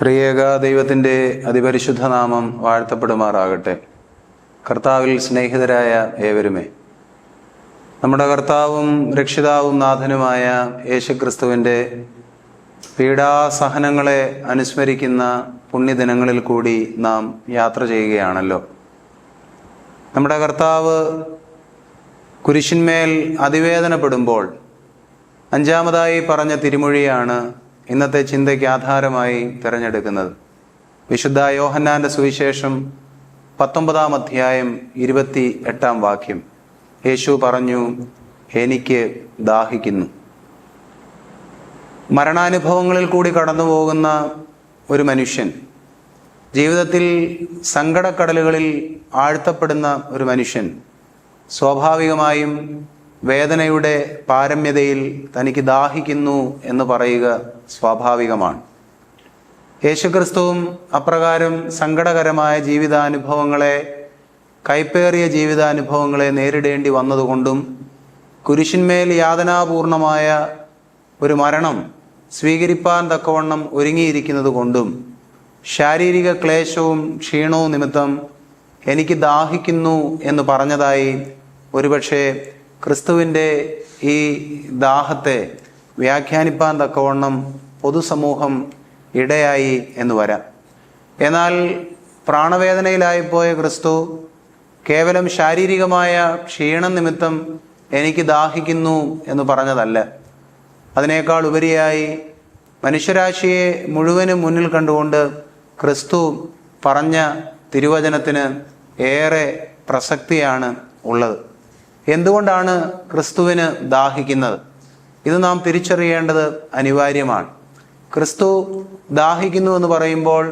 ത്രിയേക ദൈവത്തിൻ്റെ അതിപരിശുദ്ധ നാമം വാഴ്ത്തപ്പെടുമാറാകട്ടെ. കർത്താവിൽ സ്നേഹിതരായ ഏവരുമേ, നമ്മുടെ കർത്താവും രക്ഷിതാവും നാഥനുമായ യേശുക്രിസ്തുവിൻ്റെ പീഡാസഹനങ്ങളെ അനുസ്മരിക്കുന്ന പുണ്യദിനങ്ങളിൽ കൂടി നാം യാത്ര ചെയ്യുകയാണല്ലോ. നമ്മുടെ കർത്താവ് കുരിശിന്മേൽ അതിവേദനപ്പെടുമ്പോൾ അഞ്ചാമതായി പറഞ്ഞ തിരുമൊഴിയാണ് ഇന്നത്തെ ചിന്തയ്ക്ക് ആധാരമായി തിരഞ്ഞെടുക്കുന്നത്. വിശുദ്ധ യോഹന്നാന്റെ സുവിശേഷം 19-ാം അധ്യായം 28-ാം വാക്യം. യേശു പറഞ്ഞു, എനിക്ക് ദാഹിക്കുന്നു. മരണാനുഭവങ്ങളിൽ കൂടി കടന്നു പോകുന്ന ഒരു മനുഷ്യൻ, ജീവിതത്തിൽ സങ്കടക്കടലുകളിൽ ആഴ്ത്തപ്പെടുന്ന ഒരു മനുഷ്യൻ സ്വാഭാവികമായും വേദനയുടെ പാരമ്യതയിൽ തനിക്ക് ദാഹിക്കുന്നു എന്ന് പറയുക സ്വാഭാവികമാണ്. യേശുക്രിസ്തുവും അപ്രകാരം സങ്കടകരമായ ജീവിതാനുഭവങ്ങളെ, കൈപ്പേറിയ ജീവിതാനുഭവങ്ങളെ നേരിടേണ്ടി വന്നതുകൊണ്ടും കുരിശിന്മേൽ യാതനാപൂർണമായ ഒരു മരണം സ്വീകരിപ്പാൻ തക്കവണ്ണം ഒരുങ്ങിയിരിക്കുന്നത് കൊണ്ടും ശാരീരിക ക്ലേശവും ക്ഷീണവും നിമിത്തം എനിക്ക് ദാഹിക്കുന്നു എന്ന് പറഞ്ഞതായി ഒരുപക്ഷെ ക്രിസ്തുവിൻ്റെ ഈ ദാഹത്തെ വ്യാഖ്യാനിപ്പാൻ തക്കവണ്ണം പൊതുസമൂഹം ഇടയായി എന്ന് വരാം. എന്നാൽ പ്രാണവേദനയിലായിപ്പോയ ക്രിസ്തു കേവലം ശാരീരികമായ ക്ഷീണം നിമിത്തം എനിക്ക് ദാഹിക്കുന്നു എന്ന് പറഞ്ഞതല്ല. അതിനേക്കാൾ ഉപരിയായി മനുഷ്യരാശിയെ മുഴുവനും മുന്നിൽ കണ്ടുകൊണ്ട് ക്രിസ്തു പറഞ്ഞ തിരുവചനത്തിന് ഏറെ പ്രസക്തിയാണ് ഉള്ളത്. എന്തുകൊണ്ടാണ് ക്രിസ്തുവിന് ദാഹിക്കുന്നത്? ഇത് നാം തിരിച്ചറിയേണ്ടത് അനിവാര്യമാണ്. ക്രിസ്തു ദാഹിക്കുന്നു എന്ന് പറയുമ്പോൾ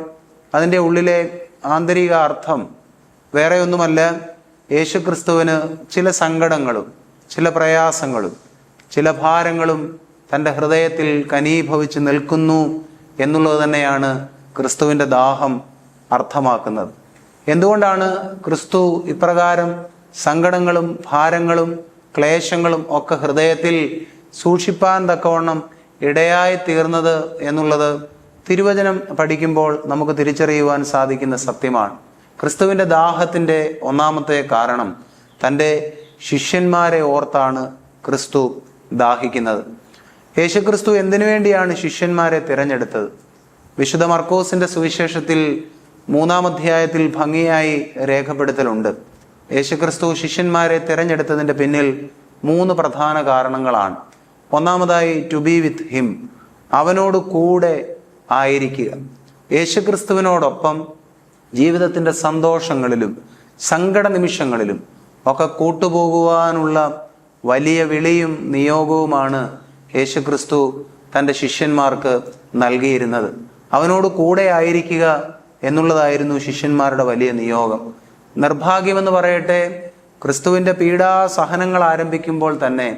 അതിൻ്റെ ഉള്ളിലെ ആന്തരിക അർത്ഥം വേറെ ഒന്നുമല്ല, യേശുക്രിസ്തുവിന് ചില സങ്കടങ്ങളും ചില പ്രയാസങ്ങളും ചില ഭാരങ്ങളും തൻ്റെ ഹൃദയത്തിൽ കനീഭവിച്ച് നിൽക്കുന്നു എന്നുള്ളത് തന്നെയാണ് ക്രിസ്തുവിൻ്റെ ദാഹം അർത്ഥമാക്കുന്നത്. എന്തുകൊണ്ടാണ് ക്രിസ്തു ഇപ്രകാരം സങ്കടങ്ങളും ഭാരങ്ങളും ക്ലേശങ്ങളും ഒക്കെ ഹൃദയത്തിൽ സൂക്ഷിപ്പാൻ തക്കവണ്ണം ഇടയായി തീർന്നത് എന്നുള്ളത് തിരുവചനം പഠിക്കുമ്പോൾ നമുക്ക് തിരിച്ചറിയുവാൻ സാധിക്കുന്ന സത്യമാണ്. ക്രിസ്തുവിൻ്റെ ദാഹത്തിൻ്റെ ഒന്നാമത്തെ കാരണം തൻ്റെ ശിഷ്യന്മാരെ ഓർത്താണ് ക്രിസ്തു ദാഹിക്കുന്നത്. യേശുക്രിസ്തു എന്തിനു വേണ്ടിയാണ് ശിഷ്യന്മാരെ തിരഞ്ഞെടുത്തത്? വിശുദ്ധ മർക്കോസിൻ്റെ സുവിശേഷത്തിൽ 3-ാം അധ്യായത്തിൽ ഭംഗിയായി രേഖപ്പെടുത്തലുണ്ട്. യേശുക്രിസ്തു ശിഷ്യന്മാരെ തിരഞ്ഞെടുത്തതിൻ്റെ പിന്നിൽ 3 പ്രധാന കാരണങ്ങളാണ്. ഒന്നാമതായി, ടു ബി വിത്ത് ഹിം, അവനോട് കൂടെ ആയിരിക്കുക. യേശുക്രിസ്തുവിനോടൊപ്പം ജീവിതത്തിൻ്റെ സന്തോഷങ്ങളിലും സങ്കട നിമിഷങ്ങളിലും ഒക്കെ കൂട്ടുപോകുവാനുള്ള വലിയ വിളിയും നിയോഗവുമാണ് യേശുക്രിസ്തു തൻ്റെ ശിഷ്യന്മാർക്ക് നൽകിയിരുന്നത്. അവനോട് കൂടെ ആയിരിക്കുക എന്നുള്ളതായിരുന്നു ശിഷ്യന്മാരുടെ വലിയ നിയോഗം. നിർഭാഗ്യമെന്ന് പറയട്ടെ, ക്രിസ്തുവിൻ്റെ പീഡാസഹനങ്ങൾ ആരംഭിക്കുമ്പോൾ തന്നെ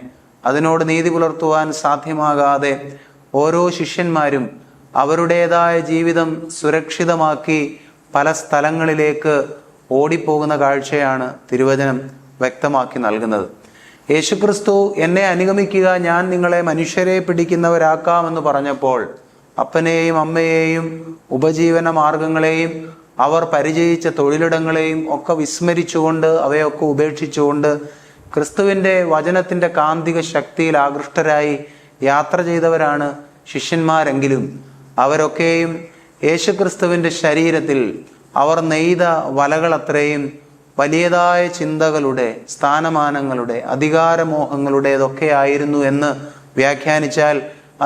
അതിനോട് നീതി പുലർത്തുവാൻ സാധ്യമാകാതെ ഓരോ ശിഷ്യന്മാരും അവരുടേതായ ജീവിതം സുരക്ഷിതമാക്കി പല സ്ഥലങ്ങളിലേക്ക് ഓടിപ്പോകുന്ന കാഴ്ചയാണ് തിരുവചനം വ്യക്തമാക്കി നൽകുന്നത്. യേശുക്രിസ്തു എന്നെ അനുഗമിക്കുക, ഞാൻ നിങ്ങളെ മനുഷ്യരെ പിടിക്കുന്നവരാക്കാമെന്ന് പറഞ്ഞപ്പോൾ അപ്പനെയും അമ്മയെയും ഉപജീവന മാർഗങ്ങളെയും അവർ പരിചയിച്ച തൊഴിലിടങ്ങളെയും ഒക്കെ വിസ്മരിച്ചുകൊണ്ട്, അവയൊക്കെ ഉപേക്ഷിച്ചുകൊണ്ട് ക്രിസ്തുവിൻ്റെ വചനത്തിൻ്റെ കാന്തിക ശക്തിയിൽ ആകൃഷ്ടരായി യാത്ര ചെയ്തവരാണ് ശിഷ്യന്മാരെങ്കിലും അവരൊക്കെയും യേശുക്രിസ്തുവിൻ്റെ ശരീരത്തിൽ അവർ നെയ്ത വലകളത്രയും വലിയതായ ചിന്തകളുടെ, സ്ഥാനമാനങ്ങളുടെ, അധികാരമോഹങ്ങളുടേതൊക്കെ ആയിരുന്നു എന്ന് വ്യാഖ്യാനിച്ചാൽ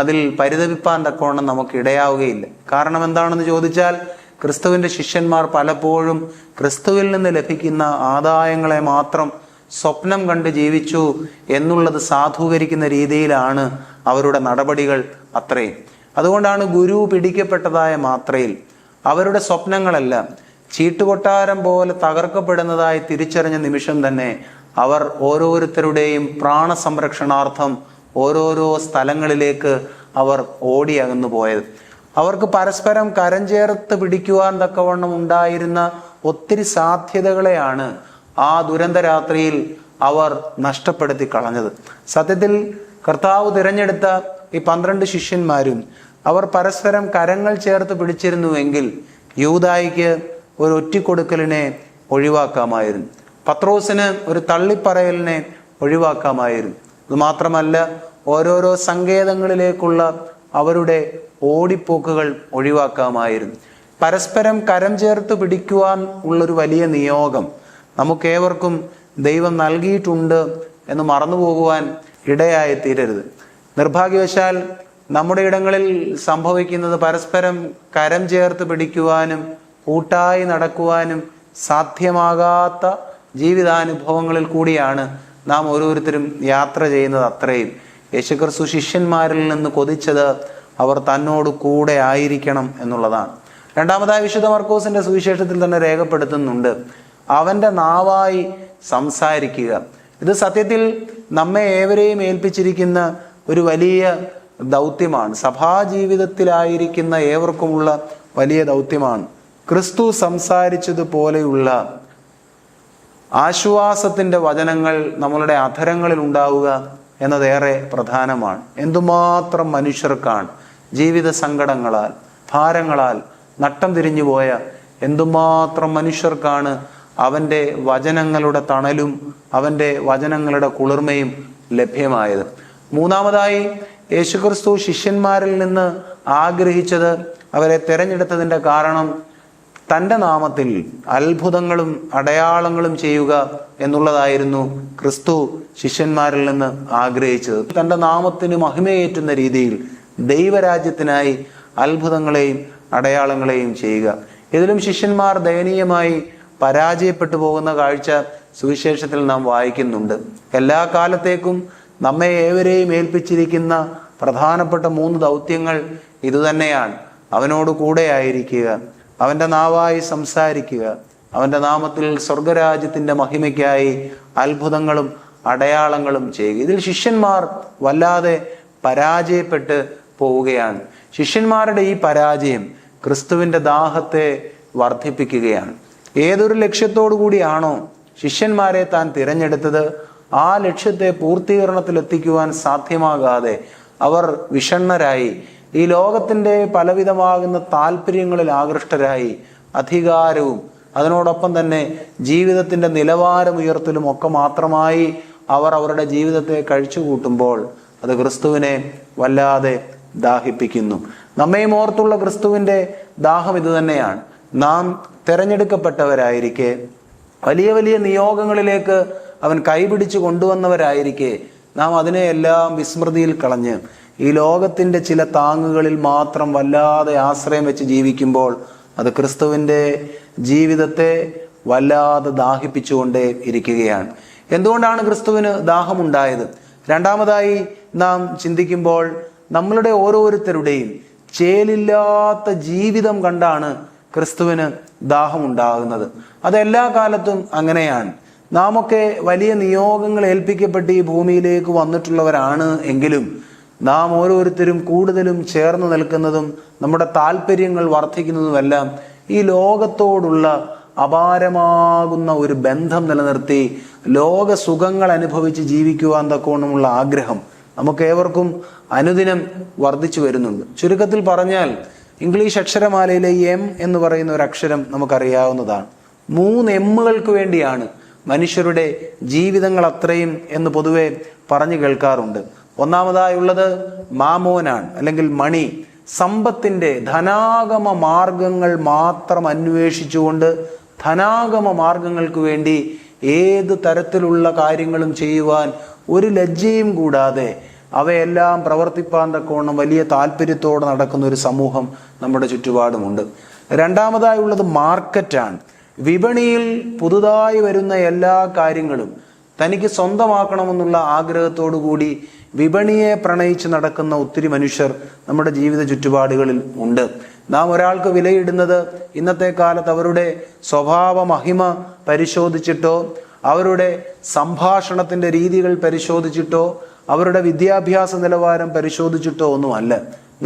അതിൽ പരിതപിപ്പാൻ തക്കവണ്ണം നമുക്ക് ഇടയാവുകയില്ല. കാരണം എന്താണെന്ന് ചോദിച്ചാൽ, ക്രിസ്തുവിൻ്റെ ശിഷ്യന്മാർ പലപ്പോഴും ക്രിസ്തുവിൽ നിന്ന് ലഭിക്കുന്ന ആദായങ്ങളെ മാത്രം സ്വപ്നം കണ്ട് ജീവിച്ചു എന്നുള്ളത് സാധൂകരിക്കുന്ന രീതിയിലാണ് അവരുടെ നടപടികൾ അത്രയും. അതുകൊണ്ടാണ് ഗുരു പിടിക്കപ്പെട്ടതായ മാത്രയിൽ അവരുടെ സ്വപ്നങ്ങളെല്ലാം ചീട്ടുകൊട്ടാരം പോലെ തകർക്കപ്പെടുന്നതായി തിരിച്ചറിഞ്ഞ നിമിഷം തന്നെ അവർ ഓരോരുത്തരുടെയും പ്രാണസംരക്ഷണാർത്ഥം ഓരോരോ സ്ഥലങ്ങളിലേക്ക് അവർ ഓടിയകന്നു പോയത്. അവർക്ക് പരസ്പരം കരം ചേർത്ത് പിടിക്കുവാൻ തക്കവണ്ണം ഉണ്ടായിരുന്ന ഒത്തിരി സാധ്യതകളെയാണ് ആ ദുരന്തരാത്രിയിൽ അവർ നഷ്ടപ്പെടുത്തി കളഞ്ഞത്. സത്യത്തിൽ കർത്താവ് തിരഞ്ഞെടുത്ത ഈ 12 ശിഷ്യന്മാരും അവർ പരസ്പരം കരങ്ങൾ ചേർത്ത് പിടിച്ചിരുന്നുവെങ്കിൽ യൂദായിക്ക് ഒരു ഒറ്റിക്കൊടുക്കലിനെ ഒഴിവാക്കാമായിരുന്നു. പത്രോസിന് ഒരു തള്ളിപ്പറയലിനെ ഒഴിവാക്കാമായിരുന്നു. അതുമാത്രമല്ല, ഓരോരോ സങ്കേതങ്ങളിലേക്കുള്ള അവരുടെ ഓടിപ്പോക്കുകൾ ഒഴിവാക്കാമായിരുന്നു. പരസ്പരം കരം ചേർത്ത് പിടിക്കുവാൻ ഉള്ളൊരു വലിയ നിയോഗം നമുക്കേവർക്കും ദൈവം നൽകിയിട്ടുണ്ട് എന്ന് മറന്നുപോകുവാൻ ഇടയായി തീരരുത്. നിർഭാഗ്യവശാൽ നമ്മുടെ ഇടങ്ങളിൽ സംഭവിക്കുന്നത് പരസ്പരം കരം ചേർത്ത് പിടിക്കുവാനും കൂട്ടായി നടക്കുവാനും സാധ്യമാകാത്ത ജീവിതാനുഭവങ്ങളിൽ കൂടിയാണ് നാം ഓരോരുത്തരും യാത്ര ചെയ്യുന്നത്. അത്രയും യേശുക്രിസ്തു ശിഷ്യന്മാരിൽ നിന്ന് കൊതിച്ചത് അവർ തന്നോട് കൂടെ ആയിരിക്കണം എന്നുള്ളതാണ്. രണ്ടാമതായി വിശുദ്ധ മർക്കോസിന്റെ സുവിശേഷത്തിൽ തന്നെ രേഖപ്പെടുത്തുന്നുണ്ട്, അവന്റെ നാവായി സംസാരിക്കുക. ഇത് സത്യത്തിൽ നമ്മെ ഏവരെയും ഏൽപ്പിച്ചിരിക്കുന്ന ഒരു വലിയ ദൗത്യമാണ്. സഭാജീവിതത്തിലായിരിക്കുന്ന ഏവർക്കുമുള്ള വലിയ ദൗത്യമാണ്. ക്രിസ്തു സംസാരിച്ചതുപോലെയുള്ള ആശ്വാസത്തിന്റെ വചനങ്ങൾ നമ്മളുടെ അധരങ്ങളിൽ ഉണ്ടാവുക എന്നതേറെ പ്രധാനമാണ്. എന്തുമാത്രം മനുഷ്യർക്കാണ് ജീവിത സങ്കടങ്ങളാൽ ഭാരങ്ങളാൽ നട്ടം തിരിഞ്ഞുപോയ എന്തുമാത്രം മനുഷ്യർക്കാണ് അവൻ്റെ വചനങ്ങളുടെ തണലും അവൻ്റെ വചനങ്ങളുടെ കുളിർമയും ലഭ്യമായത്. മൂന്നാമതായി യേശുക്രിസ്തു ശിഷ്യന്മാരിൽ നിന്ന് ആഗ്രഹിച്ചത്, അവരെ തിരഞ്ഞെടുത്തതിൻ്റെ കാരണം തൻ്റെ നാമത്തിൽ അത്ഭുതങ്ങളും അടയാളങ്ങളും ചെയ്യുക എന്നുള്ളതായിരുന്നു ക്രിസ്തു ശിഷ്യന്മാരിൽ നിന്ന് ആഗ്രഹിച്ചത്. തൻ്റെ നാമത്തിന് മഹിമയേറ്റുന്ന രീതിയിൽ ദൈവരാജ്യത്തിനായി അത്ഭുതങ്ങളെയും അടയാളങ്ങളെയും ചെയ്യുക. ഇതിലും ശിഷ്യന്മാർ ദയനീയമായി പരാജയപ്പെട്ടു പോകുന്ന കാഴ്ച സുവിശേഷത്തിൽ നാം വായിക്കുന്നുണ്ട്. എല്ലാ കാലത്തേക്കും നമ്മെ ഏവരെയും ഏൽപ്പിച്ചിരിക്കുന്ന പ്രധാനപ്പെട്ട 3 ദൗത്യങ്ങൾ ഇതുതന്നെയാണ്. അവനോട് കൂടെ ആയിരിക്കുക, അവൻ്റെ നാവായി സംസാരിക്കുക, അവൻ്റെ നാമത്തിൽ സ്വർഗരാജ്യത്തിൻ്റെ മഹിമയ്ക്കായി അത്ഭുതങ്ങളും അടയാളങ്ങളും ചെയ്യുക. ഇതിൽ ശിഷ്യന്മാർ വല്ലാതെ പരാജയപ്പെട്ട് പോവുകയാണ്. ശിഷ്യന്മാരുടെ ഈ പരാജയം ക്രിസ്തുവിൻ്റെ ദാഹത്തെ വർദ്ധിപ്പിക്കുകയാണ്. ഏതൊരു ലക്ഷ്യത്തോടു കൂടിയാണോ ശിഷ്യന്മാരെ താൻ തിരഞ്ഞെടുത്തത്, ആ ലക്ഷ്യത്തെ പൂർത്തീകരണത്തിലെത്തിക്കുവാൻ സാധ്യമാകാതെ അവർ വിഷണ്ണരായി, ഈ ലോകത്തിൻ്റെ പലവിധമാകുന്ന താല്പര്യങ്ങളിൽ ആകൃഷ്ടരായി, അധികാരവും അതിനോടൊപ്പം തന്നെ ജീവിതത്തിൻ്റെ നിലവാരമുയർത്തലും ഒക്കെ മാത്രമായി അവർ അവരുടെ ജീവിതത്തെ കഴിച്ചു കൂട്ടുമ്പോൾ അത് ക്രിസ്തുവിനെ വല്ലാതെ ദാഹിപ്പിക്കുന്നു. നമ്മയും ഓർത്തുള്ള ക്രിസ്തുവിൻ്റെ ദാഹം ഇത് തന്നെയാണ്. നാം തിരഞ്ഞെടുക്കപ്പെട്ടവരായിരിക്കെ, വലിയ വലിയ നിയോഗങ്ങളിലേക്ക് അവൻ കൈപിടിച്ച് കൊണ്ടുവന്നവരായിരിക്കെ, നാം അതിനെയെല്ലാം വിസ്മൃതിയിൽ കളഞ്ഞ് ഈ ലോകത്തിൻ്റെ ചില താങ്ങുകളിൽ മാത്രം വല്ലാതെ ആശ്രയം വെച്ച് ജീവിക്കുമ്പോൾ അത് ക്രിസ്തുവിൻ്റെ ജീവിതത്തെ വല്ലാതെ ദാഹിപ്പിച്ചുകൊണ്ടേ ഇരിക്കുകയാണ്. എന്തുകൊണ്ടാണ് ക്രിസ്തുവിന് ദാഹമുണ്ടായത്? രണ്ടാമതായി നാം ചിന്തിക്കുമ്പോൾ നമ്മളുടെ ഓരോരുത്തരുടെയും ചേലില്ലാത്ത ജീവിതം കണ്ടാണ് ക്രിസ്തുവിന് ദാഹമുണ്ടാകുന്നത്. അതെല്ലാ കാലത്തും അങ്ങനെയാണ്. നാമൊക്കെ വലിയ നിയോഗങ്ങൾ ഏൽപ്പിക്കപ്പെട്ട് ഈ ഭൂമിയിലേക്ക് വന്നിട്ടുള്ളവരാണ് എങ്കിലും നാം ഓരോരുത്തരും കൂടുതലും ചേർന്ന് നിൽക്കുന്നതും നമ്മുടെ താല്പര്യങ്ങൾ വർദ്ധിക്കുന്നതുമെല്ലാം ഈ ലോകത്തോടുള്ള അപാരമാകുന്ന ഒരു ബന്ധം നിലനിർത്തി ലോക സുഖങ്ങൾ അനുഭവിച്ച് ജീവിക്കുവാൻ തക്കവണ്ണമുള്ള ആഗ്രഹം നമുക്ക് ഏവർക്കും അനുദിനം വർദ്ധിച്ചു വരുന്നുണ്ട്. ചുരുക്കത്തിൽ പറഞ്ഞാൽ, ഇംഗ്ലീഷ് അക്ഷരമാലയിലെ എം എന്ന് പറയുന്ന ഒരു അക്ഷരം നമുക്കറിയാവുന്നതാണ്. 3 എമ്മുകൾക്ക് വേണ്ടിയാണ് മനുഷ്യരുടെ ജീവിതങ്ങൾ അത്രയും എന്ന് പൊതുവെ പറഞ്ഞു കേൾക്കാറുണ്ട്. ഒന്നാമതായുള്ളത് മാമോനാണ്, അല്ലെങ്കിൽ മണി. സമ്പത്തിൻ്റെ ധനാഗമ മാർഗങ്ങൾ മാത്രം അന്വേഷിച്ചുകൊണ്ട് ധനാഗമ മാർഗങ്ങൾക്ക് വേണ്ടി ഏത് തരത്തിലുള്ള കാര്യങ്ങളും ചെയ്യുവാൻ ഒരു ലജ്ജയും കൂടാതെ അവയെല്ലാം പ്രവർത്തിപ്പാൻ തക്കവണ്ണം വലിയ താല്പര്യത്തോടെ നടക്കുന്ന ഒരു സമൂഹം നമ്മുടെ ചുറ്റുപാടുമുണ്ട്. രണ്ടാമതായുള്ളത് മാർക്കറ്റാണ്. വിപണിയിൽ പുതുതായി വരുന്ന എല്ലാ കാര്യങ്ങളും തനിക്ക് സ്വന്തമാക്കണമെന്നുള്ള ആഗ്രഹത്തോടു കൂടി വിപണിയെ പ്രണയിച്ച് നടക്കുന്ന ഒത്തിരി മനുഷ്യർ നമ്മുടെ ജീവിത ചുറ്റുപാടുകളിൽ ഉണ്ട്. നാം ഒരാൾക്ക് വിലയിടുന്നത് ഇന്നത്തെ കാലത്ത് അവരുടെ സ്വഭാവ മഹിമ പരിശോധിച്ചിട്ടോ, അവരുടെ സംഭാഷണത്തിൻ്റെ രീതികൾ പരിശോധിച്ചിട്ടോ, അവരുടെ വിദ്യാഭ്യാസ നിലവാരം പരിശോധിച്ചിട്ടോ ഒന്നുമല്ല.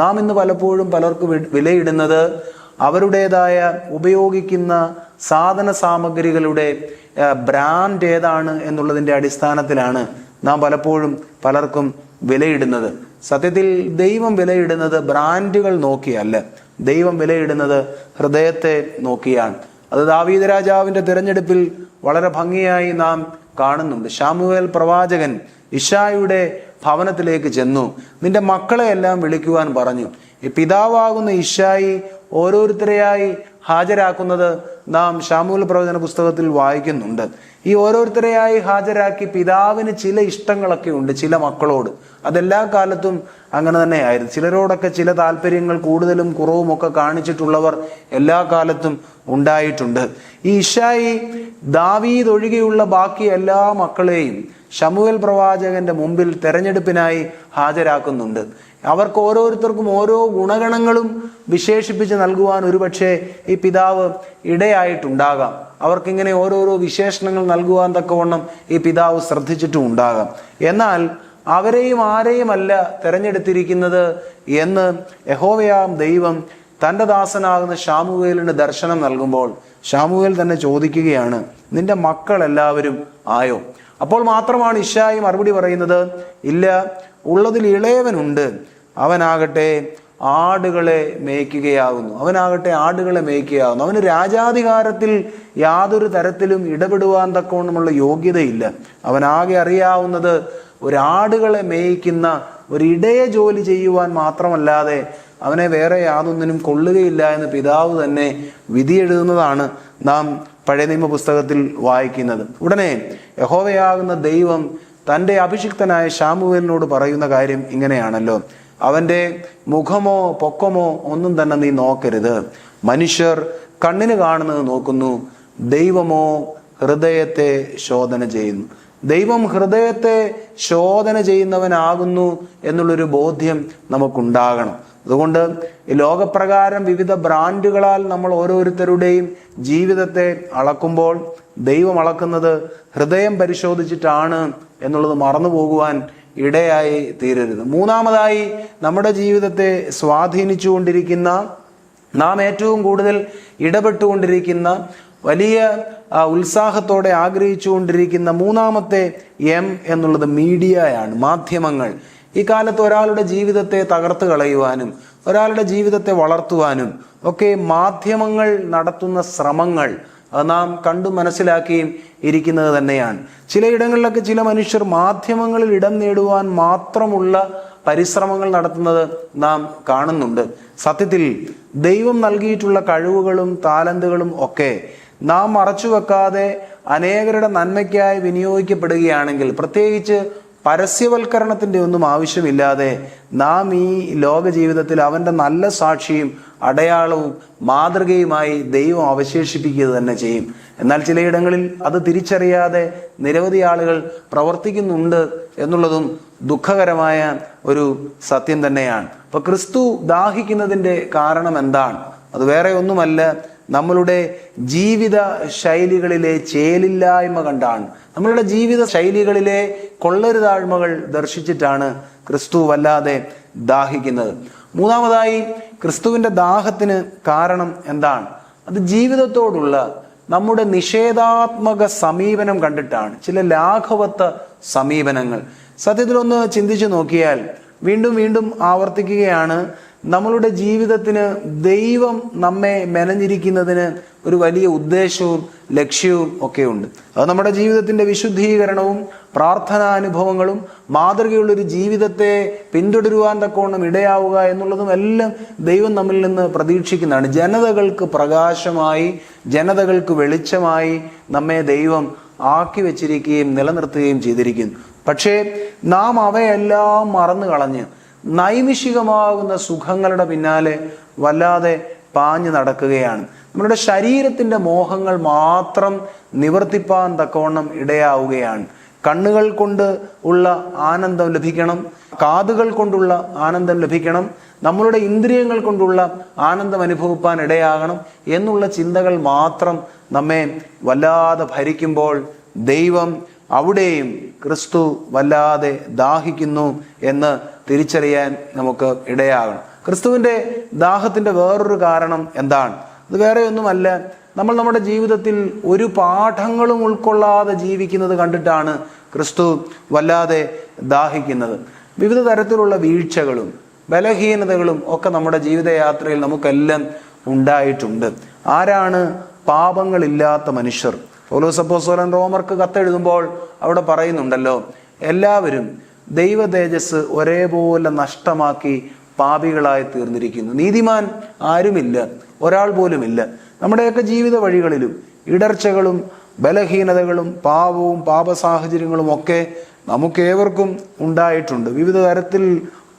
നാം ഇന്ന് പലപ്പോഴും പലർക്കും വിലയിടുന്നത് അവരുടേതായ ഉപയോഗിക്കുന്ന സാധന സാമഗ്രികളുടെ ബ്രാൻഡ് ഏതാണ് എന്നുള്ളതിൻ്റെ അടിസ്ഥാനത്തിലാണ് നാം പലപ്പോഴും പലർക്കും വിലയിടുന്നത്. സത്യത്തിൽ ദൈവം വിലയിടുന്നത് ബ്രാൻഡുകൾ നോക്കിയല്ല, ദൈവം വിലയിടുന്നത് ഹൃദയത്തെ നോക്കിയാണ്. അത് ദാവീദ് രാജാവിൻ്റെ തിരഞ്ഞെടുപ്പിൽ വളരെ ഭംഗിയായി നാം കാണുന്നുണ്ട്. ശമൂവേൽ പ്രവാചകൻ ഇശായിയുടെ ഭവനത്തിലേക്ക് ചെന്നു, നിന്റെ മക്കളെ എല്ലാം വിളിക്കുവാൻ പറഞ്ഞു. ഈ പിതാവാകുന്ന ഇശായി ഓരോരുത്തരെയായി ഹാജരാക്കുന്നത് നാം ശമൂവേൽ പ്രവചന പുസ്തകത്തിൽ വായിക്കുന്നുണ്ട്. ഈ ഓരോരുത്തരെയായി ഹാജരാക്കി പിതാവിന് ചില ഇഷ്ടങ്ങളൊക്കെ ഉണ്ട് ചില മക്കളോട്. അതെല്ലാ കാലത്തും അങ്ങനെ തന്നെയായിരുന്നു. ചിലരോടൊക്കെ ചില താല്പര്യങ്ങൾ കൂടുതലും കുറവും ഒക്കെ കാണിച്ചിട്ടുള്ളവർ എല്ലാ കാലത്തും ഉണ്ടായിട്ടുണ്ട്. ഈ ഇശായി ദാവീദ് ഒഴികെയുള്ള ബാക്കി എല്ലാ മക്കളെയും ശമൂവേൽ പ്രവാചകന്റെ മുമ്പിൽ തെരഞ്ഞെടുപ്പിനായി ഹാജരാക്കുന്നുണ്ട്. അവർക്ക് ഓരോരുത്തർക്കും ഓരോ ഗുണഗണങ്ങളും വിശേഷിപ്പിച്ച് നൽകുവാൻ ഒരുപക്ഷെ ഈ പിതാവ് ഇടയായിട്ടുണ്ടാകാം. അവർക്കിങ്ങനെ ഓരോരോ വിശേഷണങ്ങൾ നൽകുവാൻ തക്കവണ്ണം ഈ പിതാവ് ശ്രദ്ധിച്ചിട്ടും ഉണ്ടാകാം. എന്നാൽ അവരെയും ആരെയുമല്ല തെരഞ്ഞെടുത്തിരിക്കുന്നത് എന്ന് യഹോവയാം ദൈവം തൻ്റെ ദാസനാകുന്ന ശമൂവേലിന് ദർശനം നൽകുമ്പോൾ ശമൂവേൽ തന്നെ ചോദിക്കുകയാണ്, നിന്റെ മക്കൾ എല്ലാവരും ആയോ? അപ്പോൾ മാത്രമാണ് ഇശായി മറുപടി പറയുന്നത്, ഇല്ല, ഉള്ളതിൽ ഇളയവനുണ്ട്, അവനാകട്ടെ ആടുകളെ മേയ്ക്കുകയാകുന്നു. അവന് രാജാധികാരത്തിൽ യാതൊരു തരത്തിലും ഇടപെടുവാൻ തക്കവണ്ണമുള്ള യോഗ്യതയില്ല. അവനാകെ അറിയാവുന്നത് ഒരാടുകളെ മേയ്ക്കുന്ന ഒരു ഇടയ ജോലി ചെയ്യുവാൻ മാത്രമല്ലാതെ അവനെ വേറെ യാതൊന്നിനും കൊള്ളുകയില്ല എന്ന് പിതാവ് തന്നെ വിധി എഴുതുന്നതാണ് നാം പഴയ നിയമ പുസ്തകത്തിൽ വായിക്കുന്നത്. ഉടനെ യഹോവയാകുന്ന ദൈവം തൻ്റെ അഭിഷിക്തനായ ശമൂവേലിനോട് പറയുന്ന കാര്യം ഇങ്ങനെയാണല്ലോ, അവൻ്റെ മുഖമോ പൊക്കമോ ഒന്നും തന്നെ നീ നോക്കരുത്. മനുഷ്യർ കണ്ണിന് കാണുന്നത് നോക്കുന്നു, ദൈവമോ ഹൃദയത്തെ ശോധന ചെയ്യുന്നു. ദൈവം ഹൃദയത്തെ ശോധന ചെയ്യുന്നവനാകുന്നു എന്നുള്ളൊരു ബോധ്യം നമുക്കുണ്ടാകണം. അതുകൊണ്ട് ഈ ലോകപ്രകാരം വിവിധ ബ്രാൻഡുകളാൽ നമ്മൾ ഓരോരുത്തരുടെയും ജീവിതത്തെ അളക്കുമ്പോൾ ദൈവം അളക്കുന്നത് ഹൃദയം പരിശോധിച്ചിട്ടാണ് എന്നുള്ളത് മറന്നു പോകുവാൻ ഇടയായി തീരരുത്. മൂന്നാമതായി, നമ്മുടെ ജീവിതത്തെ സ്വാധീനിച്ചുകൊണ്ടിരിക്കുന്ന, നാം ഏറ്റവും കൂടുതൽ ഇടപെട്ടുകൊണ്ടിരിക്കുന്ന, വലിയ ഉത്സാഹത്തോടെ ആഗ്രഹിച്ചുകൊണ്ടിരിക്കുന്ന മൂന്നാമത്തെ എം എന്നുള്ളത് മീഡിയയാണ്, മാധ്യമങ്ങൾ. ഈ കാലത്ത് ഒരാളുടെ ജീവിതത്തെ തകർത്ത് കളയുവാനും ഒരാളുടെ ജീവിതത്തെ വളർത്തുവാനും ഒക്കെ മാധ്യമങ്ങൾ നടത്തുന്ന ശ്രമങ്ങൾ നാം കണ്ടു മനസ്സിലാക്കിയും ഇരിക്കുന്നത് തന്നെയാണ്. ചിലയിടങ്ങളിലൊക്കെ ചില മനുഷ്യർ മാധ്യമങ്ങളിൽ ഇടം നേടുവാൻ മാത്രമുള്ള പരിശ്രമങ്ങൾ നടത്തുന്നത് നാം കാണുന്നുണ്ട്. സത്യത്തിൽ ദൈവം നൽകിയിട്ടുള്ള കഴിവുകളും താലന്തുകളും ഒക്കെ നാം മറച്ചു വെക്കാതെ അനേകരുടെ നന്മയ്ക്കായി വിനിയോഗിക്കപ്പെടുകയാണെങ്കിൽ, പ്രത്യേകിച്ച് പരസ്യവൽക്കരണത്തിൻ്റെ ഒന്നും ആവശ്യമില്ലാതെ നാം ഈ ലോക ജീവിതത്തിൽ അവൻ്റെ നല്ല സാക്ഷിയും അടയാളവും മാതൃകയുമായി ദൈവം അവശേഷിപ്പിക്കുക തന്നെ ചെയ്യും. എന്നാൽ ചിലയിടങ്ങളിൽ അത് തിരിച്ചറിയാതെ നിരവധി ആളുകൾ പ്രവർത്തിക്കുന്നുണ്ട് എന്നുള്ളതും ദുഃഖകരമായ ഒരു സത്യം തന്നെയാണ്. അപ്പോൾ ക്രിസ്തു ദാഹിക്കുന്നതിൻ്റെ കാരണം എന്താണ്? അത് വേറെ ഒന്നുമല്ല, നമ്മളുടെ ജീവിത ശൈലികളിലെ ചേലില്ലായ്മ കണ്ടാണ്. നമ്മളുടെ ജീവിത ശൈലികളിലെ കൊള്ളരുതാഴ്മകൾ ദർശിച്ചിട്ടാണ് ക്രിസ്തു വല്ലാതെ ദാഹിക്കുന്നത്. മൂന്നാമതായി, ക്രിസ്തുവിൻ്റെ ദാഹത്തിന് കാരണം എന്താണ്? അത് ജീവിതത്തോടുള്ള നമ്മുടെ നിഷേധാത്മക സമീപനം കണ്ടിട്ടാണ്. ചില ലാഘവത്വ സമീപനങ്ങൾ. സത്യത്തിലൊന്ന് ചിന്തിച്ചു നോക്കിയാൽ വീണ്ടും വീണ്ടും ആവർത്തിക്കുകയാണ്, നമ്മളുടെ ജീവിതത്തിന് ദൈവം നമ്മെ മെനഞ്ഞിരിക്കുന്നതിന് ഒരു വലിയ ഉദ്ദേശവും ലക്ഷ്യവും ഒക്കെ ഉണ്ട്. അത് നമ്മുടെ ജീവിതത്തിൻ്റെ വിശുദ്ധീകരണവും പ്രാർത്ഥനാനുഭവങ്ങളും മാതൃകയുള്ളൊരു ജീവിതത്തെ പിന്തുടരുവാൻ തക്കവണ്ണം ഇടയാവുക എന്നുള്ളതും എല്ലാം ദൈവം നമ്മിൽ നിന്ന് പ്രതീക്ഷിക്കുന്നതാണ്. ജനതകൾക്ക് പ്രകാശമായി, ജനതകൾക്ക് വെളിച്ചമായി നമ്മെ ദൈവം ആക്കി വെച്ചിരിക്കുകയും നിലനിർത്തുകയും ചെയ്തിരിക്കുന്നു. പക്ഷേ നാം അവയെല്ലാം മറന്നു കളഞ്ഞ് നൈമിഷികമാകുന്ന സുഖങ്ങളുടെ പിന്നാലെ വല്ലാതെ പാഞ്ഞു നടക്കുകയാണ്. നമ്മുടെ ശരീരത്തിൻ്റെ മോഹങ്ങൾ മാത്രം നിവർത്തിപ്പാൻ തക്കവണ്ണം ഇടയാവുകയാണ്. കണ്ണുകൾ കൊണ്ട് ഉള്ള ആനന്ദം ലഭിക്കണം, കാതുകൾ കൊണ്ടുള്ള ആനന്ദം ലഭിക്കണം, നമ്മളുടെ ഇന്ദ്രിയങ്ങൾ കൊണ്ടുള്ള ആനന്ദം അനുഭവിപ്പാൻ ഇടയാകണം എന്നുള്ള ചിന്തകൾ മാത്രം നമ്മെ വല്ലാതെ ഭരിക്കുമ്പോൾ ദൈവം അവിടെയും ക്രിസ്തു വല്ലാതെ ദാഹിക്കുന്നു എന്ന് തിരിച്ചറിയാൻ നമുക്ക് ഇടയാകണം. ക്രിസ്തുവിൻ്റെ ദാഹത്തിൻ്റെ വേറൊരു കാരണം എന്താണ്? അത് വേറെ ഒന്നുമല്ല, നമ്മൾ നമ്മുടെ ജീവിതത്തിൽ ഒരു പാഠങ്ങളും ഉൾക്കൊള്ളാതെ ജീവിക്കുന്നത് കണ്ടിട്ടാണ് ക്രിസ്തു വല്ലാതെ ദാഹിക്കുന്നത്. വിവിധ തരത്തിലുള്ള വീഴ്ചകളും ബലഹീനതകളും ഒക്കെ നമ്മുടെ ജീവിതയാത്രയിൽ നമുക്കെല്ലാം ഉണ്ടായിട്ടുണ്ട്. ആരാണ് പാപങ്ങളില്ലാത്ത മനുഷ്യർ? പൗലോസ് അപ്പോസ്തലൻ റോമർക്ക് കത്തെഴുതുമ്പോൾ അവിടെ പറയുന്നുണ്ടല്ലോ, എല്ലാവരും ദൈവ തേജസ് ഒരേപോലെ നഷ്ടമാക്കി പാപികളായി തീർന്നിരിക്കുന്നു. നീതിമാൻ ആരുമില്ല, ഒരാൾ പോലുമില്ല. നമ്മുടെയൊക്കെ ജീവിത വഴികളിലും ഇടർച്ചകളും ബലഹീനതകളും പാപവും പാപസാഹചര്യങ്ങളും ഒക്കെ നമുക്കേവർക്കും ഉണ്ടായിട്ടുണ്ട്. വിവിധ തരത്തിൽ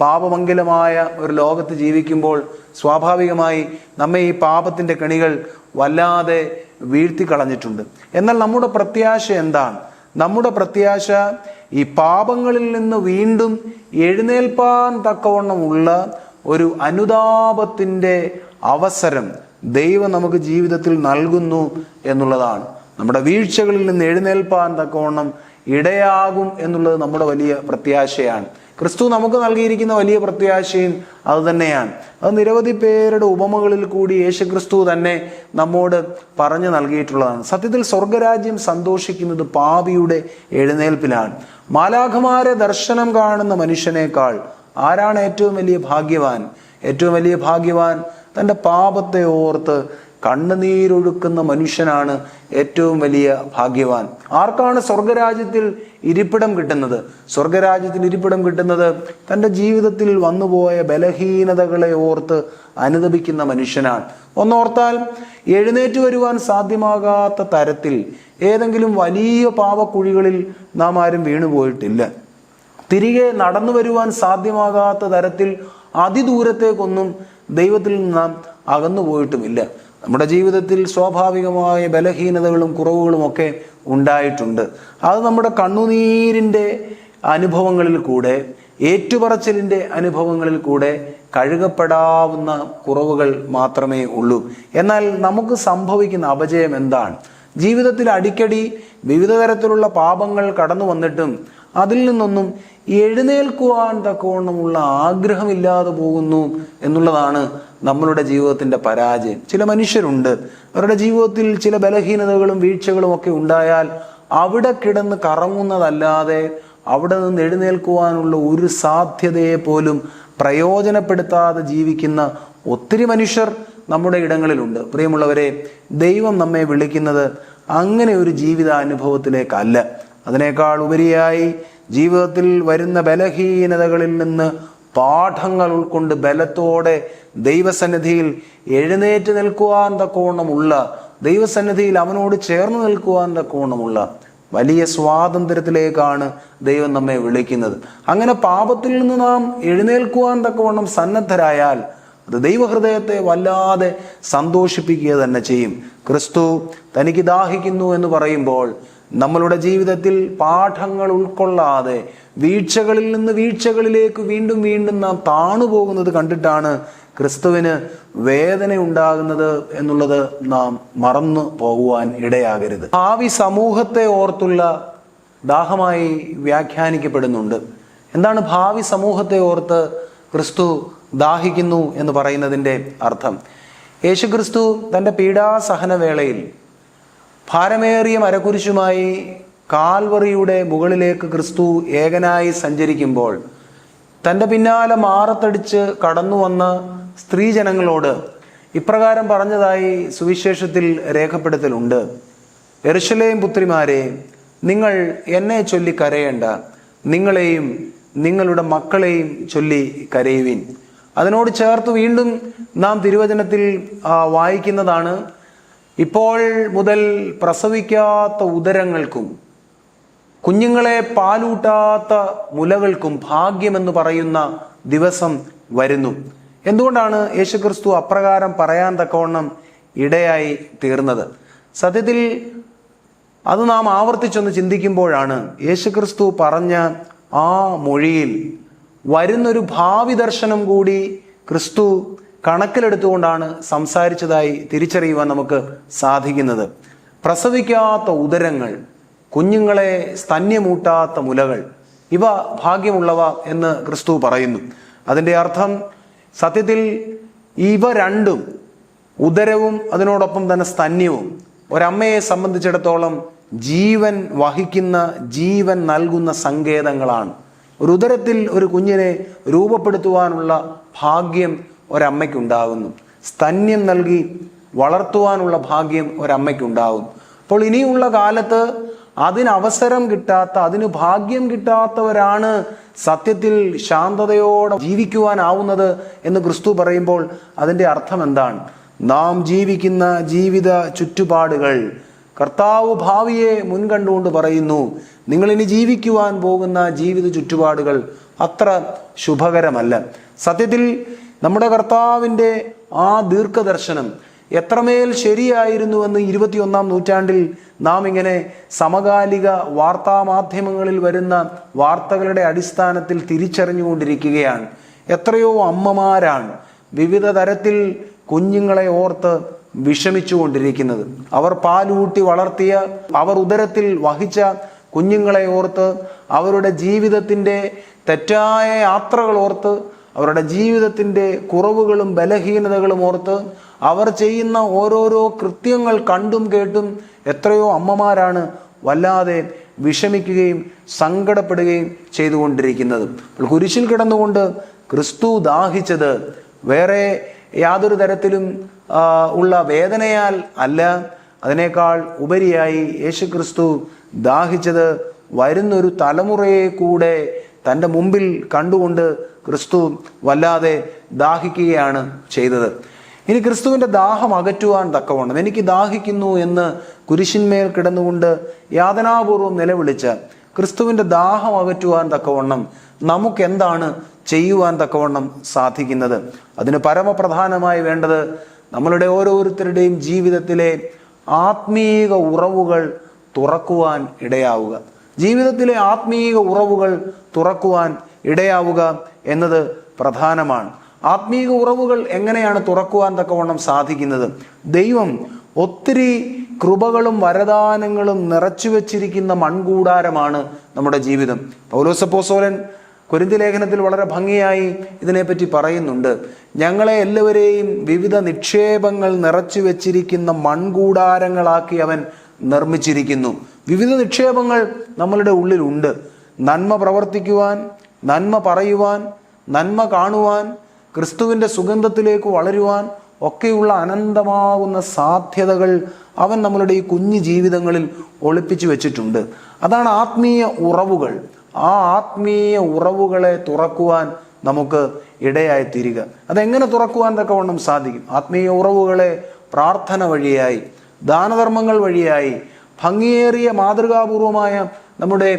പാപമംഗലമായ ഒരു ലോകത്ത് ജീവിക്കുമ്പോൾ സ്വാഭാവികമായി നമ്മെ ഈ പാപത്തിൻ്റെ കെണികൾ വല്ലാതെ വീഴ്ത്തിക്കളഞ്ഞിട്ടുണ്ട്. എന്നാൽ നമ്മുടെ പ്രത്യാശ എന്താണ്? നമ്മുടെ പ്രത്യാശ ഈ പാപങ്ങളിൽ നിന്ന് വീണ്ടും എഴുന്നേൽപ്പാൻ തക്കവണ്ണമുള്ള ഒരു അനുതാപത്തിൻ്റെ അവസരം ദൈവം നമുക്ക് ജീവിതത്തിൽ നൽകുന്നു എന്നുള്ളതാണ്. നമ്മുടെ വീഴ്ചകളിൽ നിന്ന് എഴുന്നേൽപ്പാൻ തക്കവണ്ണം ഇടയാകും എന്നുള്ളത് നമ്മുടെ വലിയ പ്രത്യാശയാണ്. ക്രിസ്തു നമുക്ക് നൽകിയിരിക്കുന്ന വലിയ പ്രത്യാശയും അതുതന്നെയാണ്. അത് നിരവധി പേരുടെ ഉപമകളിൽ കൂടി യേശുക്രിസ്തു തന്നെ നമ്മോട് പറഞ്ഞു നൽകിയിട്ടുള്ളതാണ്. സത്യത്തിൽ സ്വർഗരാജ്യം സന്തോഷിക്കുന്നത് പാപിയുടെ എഴുന്നേൽപ്പിലാണ്. മാലാഖമാരെ ദർശനം കാണുന്ന മനുഷ്യനേക്കാൾ ആരാണ് ഏറ്റവും വലിയ ഭാഗ്യവാൻ? ഏറ്റവും വലിയ ഭാഗ്യവാൻ തൻ്റെ പാപത്തെ ഓർത്ത് കണ്ണുനീരൊഴുക്കുന്ന മനുഷ്യനാണ് ഏറ്റവും വലിയ ഭാഗ്യവാൻ. ആർക്കാണ് സ്വർഗരാജ്യത്തിൽ ഇരിപ്പിടം കിട്ടുന്നത്? സ്വർഗരാജ്യത്തിൽ ഇരിപ്പിടം കിട്ടുന്നത് തൻ്റെ ജീവിതത്തിൽ വന്നുപോയ ബലഹീനതകളെ ഓർത്ത് അനുതപിക്കുന്ന മനുഷ്യനാണ്. ഒന്നോർത്താൽ, എഴുന്നേറ്റ് വരുവാൻ സാധ്യമാകാത്ത തരത്തിൽ ഏതെങ്കിലും വലിയ പാപക്കുഴികളിൽ നാം ആരും വീണുപോയിട്ടില്ല. തിരികെ നടന്നു വരുവാൻ സാധ്യമാകാത്ത തരത്തിൽ അതിദൂരത്തേക്കൊന്നും ദൈവത്തിൽ നിന്ന് നാം അകന്നു പോയിട്ടുമില്ല. നമ്മുടെ ജീവിതത്തിൽ സ്വാഭാവികമായ ബലഹീനതകളും കുറവുകളും ഒക്കെ ഉണ്ടായിട്ടുണ്ട്. അത് നമ്മുടെ കണ്ണുനീരിൻ്റെ അനുഭവങ്ങളിൽ കൂടെ, ഏറ്റുപറച്ചിലിൻ്റെ അനുഭവങ്ങളിൽ കൂടെ കഴുകപ്പെടാവുന്ന കുറവുകൾ മാത്രമേ ഉള്ളൂ. എന്നാൽ നമുക്ക് സംഭവിക്കുന്ന അപജയം എന്താണ്? ജീവിതത്തിൽ അടിക്കടി വിവിധ തരത്തിലുള്ള പാപങ്ങൾ കടന്നു വന്നിട്ടും അതിൽ നിന്നൊന്നും എഴുന്നേൽക്കുവാൻ തക്കവണ്ണമുള്ള ആഗ്രഹമില്ലാതെ പോകുന്നു എന്നുള്ളതാണ് നമ്മളുടെ ജീവിതത്തിൻ്റെ പരാജയം. ചില മനുഷ്യരുണ്ട്, അവരുടെ ജീവിതത്തിൽ ചില ബലഹീനതകളും വീഴ്ചകളും ഒക്കെ ഉണ്ടായാൽ അവിടെ കിടന്ന് കറങ്ങുന്നതല്ലാതെ അവിടെ നിന്ന് എഴുന്നേൽക്കുവാനുള്ള ഒരു സാധ്യതയെ പോലും പ്രയോജനപ്പെടുത്താതെ ജീവിക്കുന്ന ഒത്തിരി മനുഷ്യർ നമ്മുടെ ഇടങ്ങളിലുണ്ട്. പ്രിയമുള്ളവരെ, ദൈവം നമ്മെ വിളിക്കുന്നത് അങ്ങനെ ഒരു ജീവിതാനുഭവത്തിലേക്കല്ല. അതിനേക്കാൾ ഉപരിയായി ജീവിതത്തിൽ വരുന്ന ബലഹീനതകളിൽ നിന്ന് പാഠങ്ങൾ ഉൾക്കൊണ്ട് ബലത്തോടെ ദൈവസന്നിധിയിൽ എഴുന്നേറ്റ് നിൽക്കുവാൻ തക്കവണ്ണമുള്ള, ദൈവസന്നിധിയിൽ അവനോട് ചേർന്ന് നിൽക്കുവാൻ തക്കവണ്ണമുള്ള വലിയ സ്വാതന്ത്ര്യത്തിലേക്കാണ് ദൈവം നമ്മെ വിളിക്കുന്നത്. അങ്ങനെ പാപത്തിൽ നിന്ന് നാം എഴുന്നേൽക്കുവാൻ തക്കവണ്ണം സന്നദ്ധരായാൽ അത് ദൈവഹൃദയത്തെ വല്ലാതെ സന്തോഷിപ്പിക്കുക തന്നെ ചെയ്യും. ക്രിസ്തു തനിക്ക് ദാഹിക്കുന്നു എന്ന് പറയുമ്പോൾ നമ്മളുടെ ജീവിതത്തിൽ പാഠങ്ങൾ ഉൾക്കൊള്ളാതെ വീഴ്ചകളിൽ നിന്ന് വീഴ്ചകളിലേക്ക് വീണ്ടും വീണ്ടും നാം താണുപോകുന്നത് കണ്ടിട്ടാണ് ക്രിസ്തുവിന് വേദന ഉണ്ടാകുന്നത് എന്നുള്ളത് നാം മറന്നു പോകുവാൻ ഇടയാകരുത്. ഭാവി സമൂഹത്തെ ഓർത്തുള്ള ദാഹമായി വ്യാഖ്യാനിക്കപ്പെടുന്നുണ്ട്. എന്താണ് ഭാവി സമൂഹത്തെ ഓർത്ത് ക്രിസ്തു ദാഹിക്കുന്നു എന്ന് പറയുന്നതിൻ്റെ അർത്ഥം? യേശുക്രിസ്തു തൻ്റെ പീഡാസഹന വേളയിൽ ഭാരമേറിയ മരക്കുരിശുമായി കാൽവറിയുടെ മുകളിലേക്ക് ക്രിസ്തു ഏകനായി സഞ്ചരിക്കുമ്പോൾ തൻ്റെ പിന്നാലെ മാറത്തടിച്ച് കടന്നു വന്ന സ്ത്രീജനങ്ങളോട് ഇപ്രകാരം പറഞ്ഞതായി സുവിശേഷത്തിൽ രേഖപ്പെടുത്തലുണ്ട്: യെരുശലേം പുത്രിമാരെ, നിങ്ങൾ എന്നെ ചൊല്ലി കരയേണ്ട, നിങ്ങളെയും നിങ്ങളുടെ മക്കളെയും ചൊല്ലി കരയുവിൻ. അതിനോട് ചേർത്ത് വീണ്ടും നാം തിരുവചനത്തിൽ വായിക്കുന്നതാണ്: ഇപ്പോൾ മുതൽ പ്രസവിക്കാത്ത ഉദരങ്ങൾക്കും കുഞ്ഞുങ്ങളെ പാലൂട്ടാത്ത മുലകൾക്കും ഭാഗ്യമെന്ന് പറയുന്ന ദിവസം വരുന്നു. എന്തുകൊണ്ടാണ് യേശുക്രിസ്തു അപ്രകാരം പറയാൻ തക്കവണ്ണം ഇടയായി തീർന്നത്? സത്യത്തിൽ അത് നാം ആവർത്തിച്ചൊന്ന് ചിന്തിക്കുമ്പോഴാണ് യേശുക്രിസ്തു പറഞ്ഞ ആ മൊഴിയിൽ വരുന്നൊരു ഭാവി ദർശനം കൂടി ക്രിസ്തു കണക്കിലെടുത്തുകൊണ്ടാണ് സംസാരിച്ചതായി തിരിച്ചറിയുവാൻ നമുക്ക് സാധിക്കുന്നത്. പ്രസവിക്കാത്ത ഉദരങ്ങൾ, കുഞ്ഞുങ്ങളെ സ്തന്യമൂട്ടാത്ത മുലകൾ, ഇവ ഭാഗ്യമുള്ളവ എന്ന് ക്രിസ്തു പറയുന്നു. അതിൻ്റെ അർത്ഥം സത്യത്തിൽ ഇവ രണ്ടും, ഉദരവും അതിനോടൊപ്പം തന്നെ സ്തന്യവും, ഒരമ്മയെ സംബന്ധിച്ചിടത്തോളം ജീവൻ വഹിക്കുന്ന, ജീവൻ നൽകുന്ന സങ്കേതങ്ങളാണ്. ഒരു ഉദരത്തിൽ ഒരു കുഞ്ഞിനെ രൂപപ്പെടുത്തുവാനുള്ള ഭാഗ്യം ഒരമ്മയ്ക്കുണ്ടാകുന്നു. സ്തന്യം നൽകി വളർത്തുവാനുള്ള ഭാഗ്യം ഒരമ്മയ്ക്കുണ്ടാകും. അപ്പോൾ ഇനിയുള്ള കാലത്ത് അതിനവസരം കിട്ടാത്ത, അതിന് ഭാഗ്യം കിട്ടാത്തവരാണ് സത്യത്തിൽ ശാന്തതയോടെ ജീവിക്കുവാനാവുന്നത് എന്ന് ക്രിസ്തു പറയുമ്പോൾ അതിൻ്റെ അർത്ഥം എന്താണ്? നാം ജീവിക്കുന്ന ജീവിത ചുറ്റുപാടുകൾ കർത്താവ് ഭാവിയെ മുൻകണ്ടുകൊണ്ട് പറയുന്നു, നിങ്ങളിനി ജീവിക്കുവാൻ പോകുന്ന ജീവിത ചുറ്റുപാടുകൾ അത്ര ശുഭകരമല്ല. സത്യത്തിൽ നമ്മുടെ കർത്താവിൻ്റെ ആ ദീർഘദർശനം എത്രമേൽ ശരിയായിരുന്നുവെന്ന് 21-ാം നൂറ്റാണ്ടിൽ നാം ഇങ്ങനെ സമകാലിക വാർത്താമാധ്യമങ്ങളിൽ വരുന്ന വാർത്തകളുടെ അടിസ്ഥാനത്തിൽ തിരിച്ചറിഞ്ഞുകൊണ്ടിരിക്കുകയാണ്. എത്രയോ അമ്മമാരാണ് വിവിധ തരത്തിൽ കുഞ്ഞുങ്ങളെ ഓർത്ത് വിഷമിച്ചുകൊണ്ടിരിക്കുന്നത്. അവർ പാലൂട്ടി വളർത്തിയ, അവർ ഉദരത്തിൽ വഹിച്ച കുഞ്ഞുങ്ങളെ ഓർത്ത്, അവരുടെ ജീവിതത്തിൻ്റെ തെറ്റായ യാത്രകൾ ഓർത്ത്, അവരുടെ ജീവിതത്തിൻ്റെ കുറവുകളും ബലഹീനതകളും ഓർത്ത്, അവർ ചെയ്യുന്ന ഓരോരോ കൃത്യങ്ങൾ കണ്ടും കേട്ടും എത്രയോ അമ്മമാരാണ് വല്ലാതെ വിഷമിക്കുകയും സങ്കടപ്പെടുകയും ചെയ്തുകൊണ്ടിരിക്കുന്നത്. കുരിശിൽ കിടന്നുകൊണ്ട് ക്രിസ്തു ദാഹിച്ചത് വേറെ യാതൊരു തരത്തിലും ഉള്ള വേദനയാൽ അല്ല. അതിനേക്കാൾ ഉപരിയായി യേശു ക്രിസ്തു ദാഹിച്ചത് വരുന്നൊരു തലമുറയെ കൂടെ തൻ്റെ മുമ്പിൽ കണ്ടുകൊണ്ട് ക്രിസ്തു വല്ലാതെ ദാഹിക്കുകയാണ് ചെയ്തത്. ഇനി ക്രിസ്തുവിൻ്റെ ദാഹം അകറ്റുവാൻ തക്കവണ്ണം, എനിക്ക് ദാഹിക്കുന്നു എന്ന് കുരിശിന്മേൽ കിടന്നുകൊണ്ട് യാതനാപൂർവം നിലവിളിച്ച ക്രിസ്തുവിൻ്റെ ദാഹം അകറ്റുവാൻ തക്കവണ്ണം നമുക്കെന്താണ് ചെയ്യുവാൻ തക്കവണ്ണം സാധിക്കുന്നത്? അതിന് പരമപ്രധാനമായി വേണ്ടത് നമ്മളുടെ ഓരോരുത്തരുടെയും ജീവിതത്തിലെ ആത്മീക ഉറവുകൾ തുറക്കുവാൻ ഇടയാവുക. ജീവിതത്തിലെ ആത്മീക ഉറവുകൾ തുറക്കുവാൻ ഇടയാവുക എന്നത് പ്രധാനമാണ്. ആത്മീക ഉറവുകൾ എങ്ങനെയാണ് തുറക്കുവാൻ തക്കവണ്ണം സാധിക്കുന്നത്? ദൈവം ഒത്തിരി കൃപകളും വരദാനങ്ങളും നിറച്ചു വെച്ചിരിക്കുന്ന മൺകൂടാരമാണ് നമ്മുടെ ജീവിതം. പൗലോസ് അപ്പോസ്തലൻ കൊരിന്ത്യ ലേഖനത്തിൽ വളരെ ഭംഗിയായി ഇതിനെപ്പറ്റി പറയുന്നുണ്ട്. ഞങ്ങളെ എല്ലാവരെയും വിവിധ നിക്ഷേപങ്ങൾ നിറച്ചു വെച്ചിരിക്കുന്ന മൺകൂടാരങ്ങളാക്കി അവൻ നിർമ്മിച്ചിരിക്കുന്നു. വിവിധ നിക്ഷേപങ്ങൾ നമ്മളുടെ ഉള്ളിലുണ്ട്. നന്മ പ്രവർത്തിക്കുവാൻ, നന്മ പറയുവാൻ, നന്മ കാണുവാൻ, ക്രിസ്തുവിൻ്റെ സുഗന്ധത്തിലേക്ക് വളരുവാൻ ഒക്കെയുള്ള അനന്തമാകുന്ന സാധ്യതകൾ അവൻ നമ്മളുടെ ഈ കുഞ്ഞു ജീവിതങ്ങളിൽ ഒളിപ്പിച്ചു വെച്ചിട്ടുണ്ട്. അതാണ് ആത്മീയ ഉറവുകൾ. ആ ആത്മീയ ഉറവുകളെ തുറക്കുവാൻ നമുക്ക് ഇടയായി തീരുക. അതെങ്ങനെ തുറക്കുവാൻ തക്കവണ്ണം സാധിക്കും? ആത്മീയ ഉറവുകളെ പ്രാർത്ഥന വഴിയായി, ദാനധർമ്മങ്ങൾ വഴിയായി, ഭംഗിയേറിയ മാതൃകാപൂർവമായ നമ്മുടെ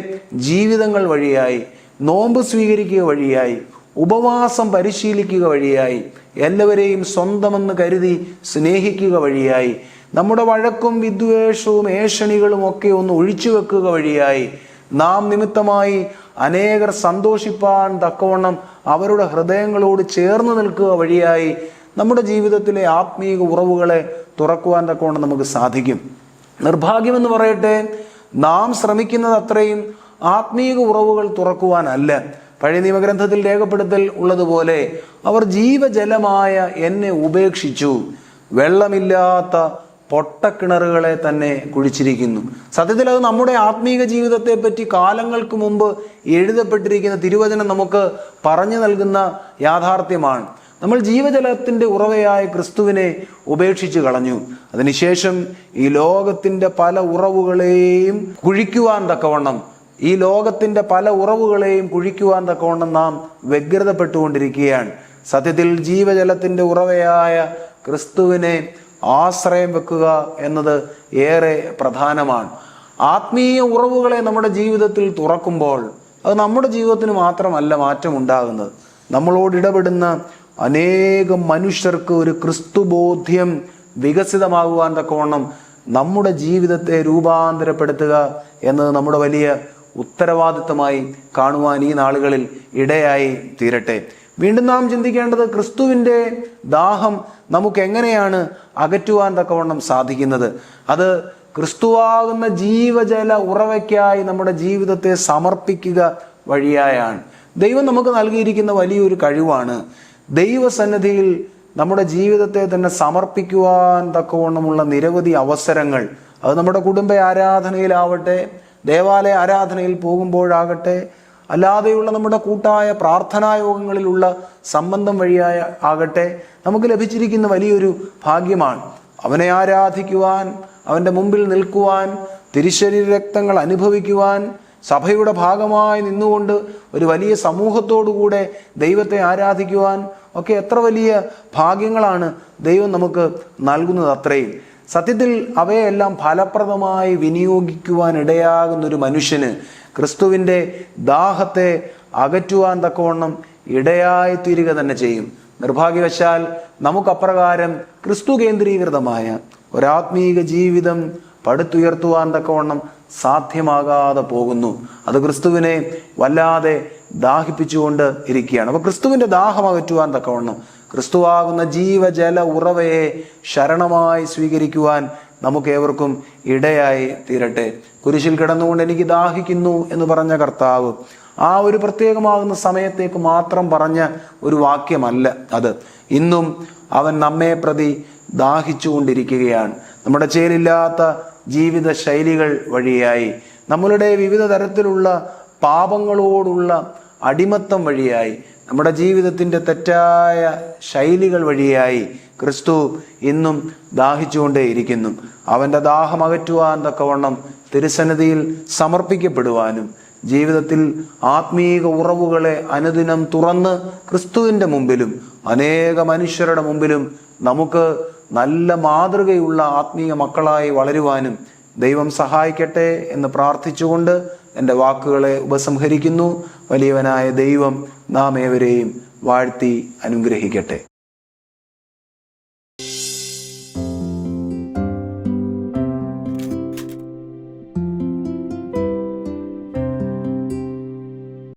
ജീവിതങ്ങൾ വഴിയായി, നോമ്പ് സ്വീകരിക്കുക വഴിയായി, ഉപവാസം പരിശീലിക്കുക വഴിയായി, എല്ലാവരെയും സ്വന്തമെന്ന് കരുതി സ്നേഹിക്കുക വഴിയായി, നമ്മുടെ വഴക്കും വിദ്വേഷവും ഏഷണികളും ഒക്കെ ഒന്ന് ഒഴിച്ചു വെക്കുക വഴിയായി, നാം നിമിത്തമായി അനേകർ സന്തോഷിപ്പാൻ തക്കവണ്ണം അവരുടെ ഹൃദയങ്ങളോട് ചേർന്ന് നിൽക്കുക വഴിയായി നമ്മുടെ ജീവിതത്തിലെ ആത്മീക ഉറവുകളെ തുറക്കുവാൻ തക്കവണ്ണം നമുക്ക് സാധിക്കും. നിർഭാഗ്യമെന്ന് പറയട്ടെ, നാം ശ്രമിക്കുന്നത് അത്രയും ആത്മീക ഉറവുകൾ തുറക്കുവാനല്ല. പഴയ നിയമഗ്രന്ഥത്തിൽ രേഖപ്പെടുത്തൽ ഉള്ളതുപോലെ അവർ ജീവജലമായ എന്നെ ഉപേക്ഷിച്ചു, വെള്ളമില്ലാത്ത പൊട്ടക്കിണറുകളെ തന്നെ കുഴിച്ചിരിക്കുന്നു. സത്യത്തിൽ അത് നമ്മുടെ ആത്മീക ജീവിതത്തെ പറ്റി കാലങ്ങൾക്ക് മുമ്പ് എഴുതപ്പെട്ടിരിക്കുന്ന തിരുവചനം നമുക്ക് പറഞ്ഞു നൽകുന്ന യാഥാർത്ഥ്യമാണ്. നമ്മൾ ജീവജലത്തിൻ്റെ ഉറവയായ ക്രിസ്തുവിനെ ഉപേക്ഷിച്ച് കളഞ്ഞു. അതിനുശേഷം ഈ ലോകത്തിൻ്റെ പല ഉറവുകളെയും കുഴിക്കുവാൻ തക്കവണ്ണം നാം വ്യഗ്രതപ്പെട്ടുകൊണ്ടിരിക്കുകയാണ്. സത്യത്തിൽ ജീവജലത്തിൻ്റെ ഉറവയായ ക്രിസ്തുവിനെ ആശ്രയം വെക്കുക എന്നത് ഏറെ പ്രധാനമാണ്. ആത്മീയ ഉറവുകളെ നമ്മുടെ ജീവിതത്തിൽ തുറക്കുമ്പോൾ അത് നമ്മുടെ ജീവിതത്തിന് മാത്രമല്ല മാറ്റമുണ്ടാകുന്നത്, നമ്മളോട് ഇടപെടുന്ന അനേകം മനുഷ്യർക്ക് ഒരു ക്രിസ്തുബോധ്യം വികസിതമാകുവാൻ തക്കവണ്ണം നമ്മുടെ ജീവിതത്തെ രൂപാന്തരപ്പെടുത്തുക എന്നത് നമ്മുടെ വലിയ ഉത്തരവാദിത്തമായി കാണുവാൻ ഈ നാളുകളിൽ ഇടയായി തീരട്ടെ. വീണ്ടും നാം ചിന്തിക്കേണ്ടത് ക്രിസ്തുവിൻ്റെ ദാഹം നമുക്ക് എങ്ങനെയാണ് അകറ്റുവാൻ തക്കവണ്ണം സാധിക്കുന്നത്? അത് ക്രിസ്തുവാകുന്ന ജീവജല ഉറവയ്ക്കായി നമ്മുടെ ജീവിതത്തെ സമർപ്പിക്കുക വഴിയായാണ്. ദൈവം നമുക്ക് നൽകിയിരിക്കുന്ന വലിയൊരു കഴിവാണ് ദൈവസന്നിധിയിൽ നമ്മുടെ ജീവിതത്തെ തന്നെ സമർപ്പിക്കുവാൻ തക്കവണ്ണമുള്ള നിരവധി അവസരങ്ങൾ. അത് നമ്മുടെ കുടുംബ ആരാധനയിലാവട്ടെ, ദേവാലയ ആരാധനയിൽ പോകുമ്പോഴാകട്ടെ, അല്ലാതെയുള്ള നമ്മുടെ കൂട്ടായ പ്രാർത്ഥനായോഗങ്ങളിലുള്ള സംബന്ധം വഴിയായ ആകട്ടെ നമുക്ക് ലഭിച്ചിരിക്കുന്ന വലിയൊരു ഭാഗ്യമാണ്. അവനെ ആരാധിക്കുവാൻ, അവൻ്റെ മുമ്പിൽ നിൽക്കുവാൻ, തിരുശരീര രക്തങ്ങൾ അനുഭവിക്കുവാൻ, സഭയുടെ ഭാഗമായി നിന്നുകൊണ്ട് ഒരു വലിയ സമൂഹത്തോടുകൂടെ ദൈവത്തെ ആരാധിക്കുവാൻ ഒക്കെ എത്ര വലിയ ഭാഗ്യങ്ങളാണ് ദൈവം നമുക്ക് നൽകുന്നത്. അത്രയും സത്യത്തിൽ അവയെല്ലാം ഫലപ്രദമായി വിനിയോഗിക്കുവാൻ ഇടയാകുന്നൊരു മനുഷ്യന് ക്രിസ്തുവിൻ്റെ ദാഹത്തെ അകറ്റുവാൻ തക്കവണ്ണം ഇടയായി തീരുക തന്നെ ചെയ്യും. നിർഭാഗ്യവശാൽ നമുക്കപ്രകാരം ക്രിസ്തു കേന്ദ്രീകൃതമായ ഒരാത്മീക ജീവിതം പടുത്തുയർത്തുവാൻ തക്കവണ്ണം സാധ്യമാകാതെ പോകുന്നു. അത് ക്രിസ്തുവിനെ വല്ലാതെ ദാഹിപ്പിച്ചുകൊണ്ട് ഇരിക്കുകയാണ്. അപ്പോൾ ക്രിസ്തുവിൻ്റെ ദാഹം അകറ്റുവാൻ തക്കവണ്ണം ക്രിസ്തുവാകുന്ന ജീവജല ഉറവയെ ശരണമായി സ്വീകരിക്കുവാൻ നമുക്കേവർക്കും ഇടയായി തീരട്ടെ. കുരിശിൽ കിടന്നുകൊണ്ട് എനിക്ക് ദാഹിക്കുന്നു എന്ന് പറഞ്ഞ കർത്താവ് ആ ഒരു പ്രത്യേകമാകുന്ന സമയത്തേക്ക് മാത്രം പറഞ്ഞ ഒരു വാക്യമല്ല അത്. ഇന്നും അവൻ നമ്മെ പ്രതി ദാഹിച്ചുകൊണ്ടിരിക്കുകയാണ്. നമ്മുടെ ചേലില്ലാത്ത ജീവിത ശൈലികൾ വഴിയായി, നമ്മളുടെ വിവിധ തരത്തിലുള്ള പാപങ്ങളോടുള്ള അടിമത്തം വഴിയായി, നമ്മുടെ ജീവിതത്തിൻ്റെ തെറ്റായ ശൈലികൾ വഴിയായി ക്രിസ്തു ഇന്നും ദാഹിച്ചുകൊണ്ടേയിരിക്കുന്നു. അവൻ്റെ ദാഹം അകറ്റുവാൻ തക്കവണ്ണം തിരുസന്നിധിയിൽ സമർപ്പിക്കപ്പെടുവാനും ജീവിതത്തിൽ ആത്മീക ഉറവുകളെ അനുദിനം തുറന്ന് ക്രിസ്തുവിൻ്റെ മുമ്പിലും അനേക മനുഷ്യരുടെ മുമ്പിലും നമുക്ക് നല്ല മാതൃകയുള്ള ആത്മീയ മക്കളായി വളരുവാനും ദൈവം സഹായിക്കട്ടെ എന്ന് പ്രാർത്ഥിച്ചുകൊണ്ട് എൻ്റെ വാക്കുകളെ ഉപസംഹരിക്കുന്നു. വലിയവനായ ദൈവം നാം ഏവരെയും വാഴ്ത്തി അനുഗ്രഹിക്കട്ടെ.